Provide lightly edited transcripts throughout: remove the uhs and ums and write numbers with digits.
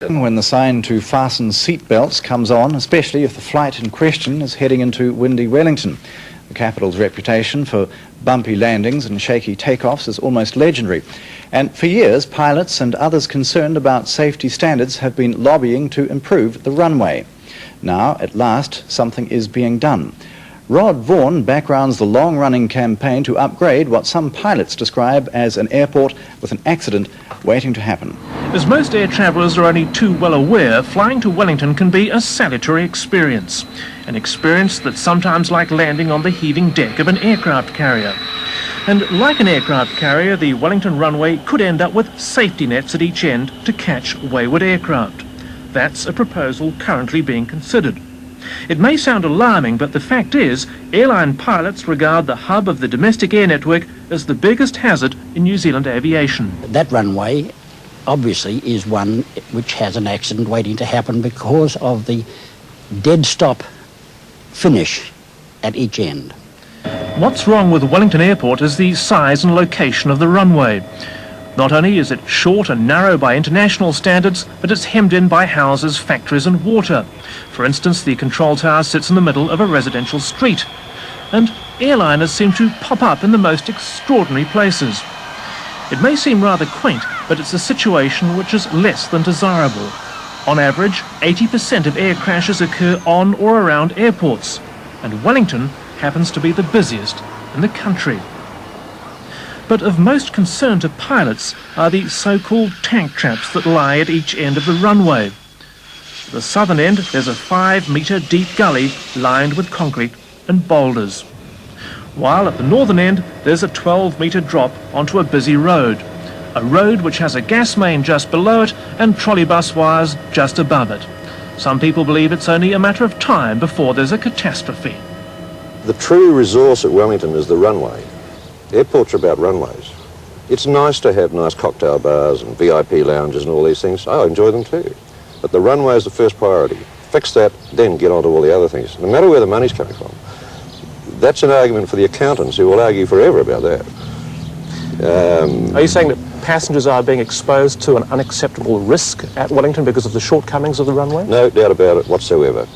When the sign to fasten seatbelts comes on, especially if the flight in question is heading into windy Wellington. The capital's reputation for bumpy landings and shaky takeoffs is almost legendary. And for years, pilots and others concerned about safety standards have been lobbying to improve the runway. Now, at last, something is being done. Rod Vaughan backgrounds the long-running campaign to upgrade what some pilots describe as an airport with an accident waiting to happen. As most air travellers are only too well aware, flying to Wellington can be a salutary experience. An experience that's sometimes like landing on the heaving deck of an aircraft carrier. And like an aircraft carrier, the Wellington runway could end up with safety nets at each end to catch wayward aircraft. That's a proposal currently being considered. It may sound alarming, but the fact is, airline pilots regard the hub of the domestic air network as the biggest hazard in New Zealand aviation. That runway obviously is one which has an accident waiting to happen because of the dead stop finish at each end. What's wrong with Wellington Airport is the size and location of the runway. Not only is it short and narrow by international standards, but it's hemmed in by houses, factories and water. For instance, the control tower sits in the middle of a residential street. And airliners seem to pop up in the most extraordinary places. It may seem rather quaint, but it's a situation which is less than desirable. On average, 80% of air crashes occur on or around airports, and Wellington happens to be the busiest in the country. But of most concern to pilots are the so-called tank traps that lie at each end of the runway. At the southern end, there's a 5-metre deep gully lined with concrete and boulders. While at the northern end, there's a 12-metre drop onto a busy road. A road which has a gas main just below it and trolley bus wires just above it. Some people believe it's only a matter of time before there's a catastrophe. The true resource at Wellington is the runway. Airports are about runways. It's nice to have nice cocktail bars and VIP lounges and all these things. I enjoy them too. But the runway is the first priority. Fix that, then get on to all the other things. No matter where the money's coming from. That's an argument for the accountants who will argue forever about that. Are you saying that passengers are being exposed to an unacceptable risk at Wellington because of the shortcomings of the runway? No doubt about it whatsoever.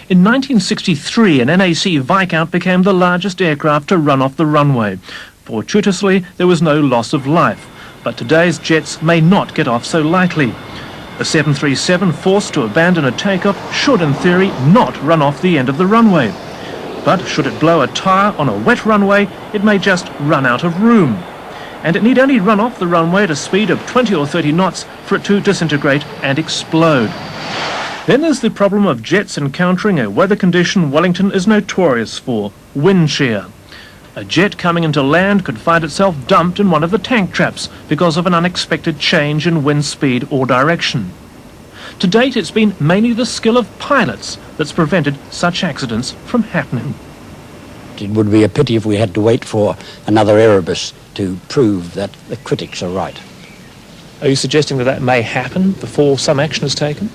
In 1963, an NAC Viscount became the largest aircraft to run off the runway. Fortuitously, there was no loss of life, but today's jets may not get off so lightly. A 737 forced to abandon a takeoff should, in theory, not run off the end of the runway. But should it blow a tyre on a wet runway, it may just run out of room. And it need only run off the runway at a speed of 20 or 30 knots for it to disintegrate and explode. Then there's the problem of jets encountering a weather condition Wellington is notorious for, wind shear. A jet coming into land could find itself dumped in one of the tank traps because of an unexpected change in wind speed or direction. To date, it's been mainly the skill of pilots that's prevented such accidents from happening. It would be a pity if we had to wait for another Erebus to prove that the critics are right. Are you suggesting that that may happen before some action is taken?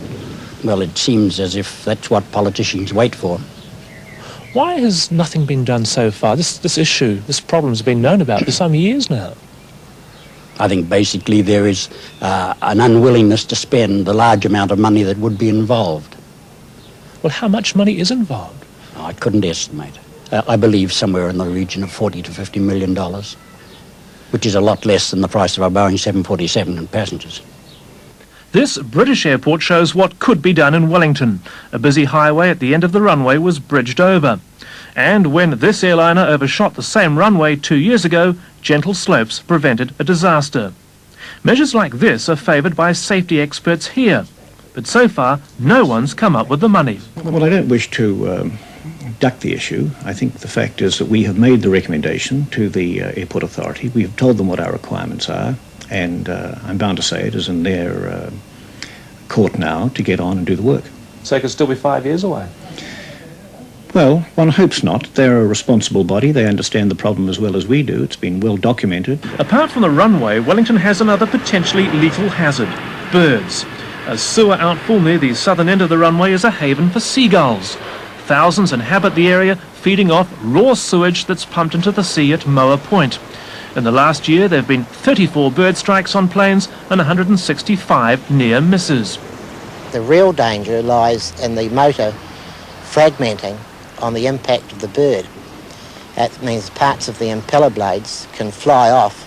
Well, it seems as if that's what politicians wait for. Why has nothing been done so far? This issue, this problem's been known about for some years now. I think basically there is an unwillingness to spend the large amount of money that would be involved. Well, how much money is involved? I couldn't estimate. I believe somewhere in the region of $40 to $50 million, which is a lot less than the price of a Boeing 747 and passengers. This British airport shows what could be done in Wellington. A busy highway at the end of the runway was bridged over. And when this airliner overshot the same runway 2 years ago, gentle slopes prevented a disaster. Measures like this are favoured by safety experts here. But so far, no one's come up with the money. Well, I don't wish to duck the issue. I think the fact is that we have made the recommendation to the airport authority. We have told them what our requirements are. And I'm bound to say it is in their court now to get on and do the work. So it could still be 5 years away? Well, one hopes not. They're a responsible body. They understand the problem as well as we do. It's been well documented. Apart from the runway, Wellington has another potentially lethal hazard: birds. A sewer outfall near the southern end of the runway is a haven for seagulls. Thousands inhabit the area, feeding off raw sewage that's pumped into the sea at Moa Point. In the last year, there have been 34 bird strikes on planes and 165 near misses. The real danger lies in the motor fragmenting on the impact of the bird. That means parts of the impeller blades can fly off,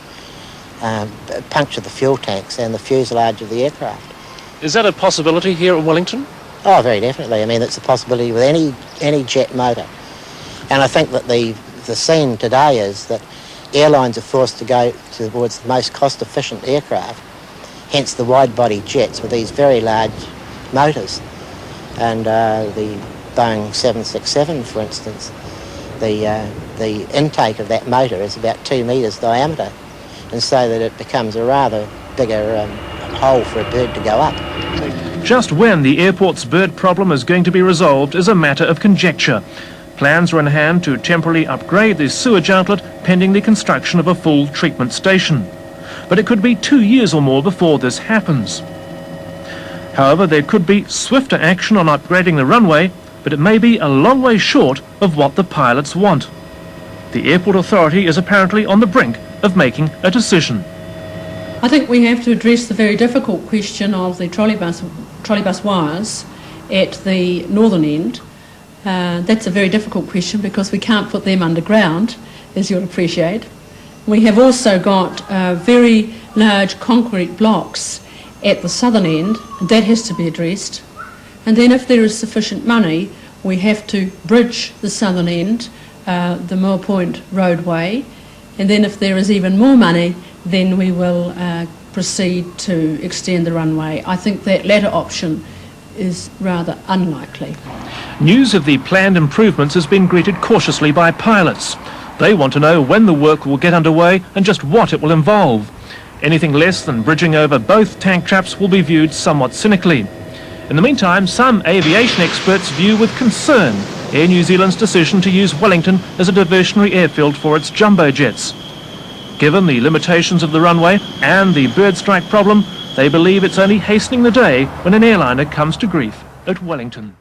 puncture the fuel tanks and the fuselage of the aircraft. Is that a possibility here at Wellington? Oh, very definitely. I mean, it's a possibility with any jet motor. And I think that the scene today is that airlines are forced to go towards the most cost-efficient aircraft, hence the wide-body jets with these very large motors. And the Boeing 767, for instance, the intake of that motor is about 2 metres diameter, and so that it becomes a rather bigger hole for a bird to go up. Just when the airport's bird problem is going to be resolved is a matter of conjecture. Plans are in hand to temporarily upgrade the sewage outlet pending the construction of a full treatment station. But it could be 2 years or more before this happens. However, there could be swifter action on upgrading the runway, but it may be a long way short of what the pilots want. The airport authority is apparently on the brink of making a decision. I think we have to address the very difficult question of the trolleybus wires at the northern end. That's a very difficult question because we can't put them underground, as you'll appreciate. We have also got very large concrete blocks at the southern end, and that has to be addressed. And then if there is sufficient money, we have to bridge the southern end, the Moore Point roadway, and then if there is even more money, then we will proceed to extend the runway. I think that latter option is rather unlikely. News of the planned improvements has been greeted cautiously by pilots. They want to know when the work will get underway and just what it will involve. Anything less than bridging over both tank traps will be viewed somewhat cynically. In the meantime, some aviation experts view with concern Air New Zealand's decision to use Wellington as a diversionary airfield for its jumbo jets. Given the limitations of the runway and the bird strike problem, they believe it's only hastening the day when an airliner comes to grief at Wellington.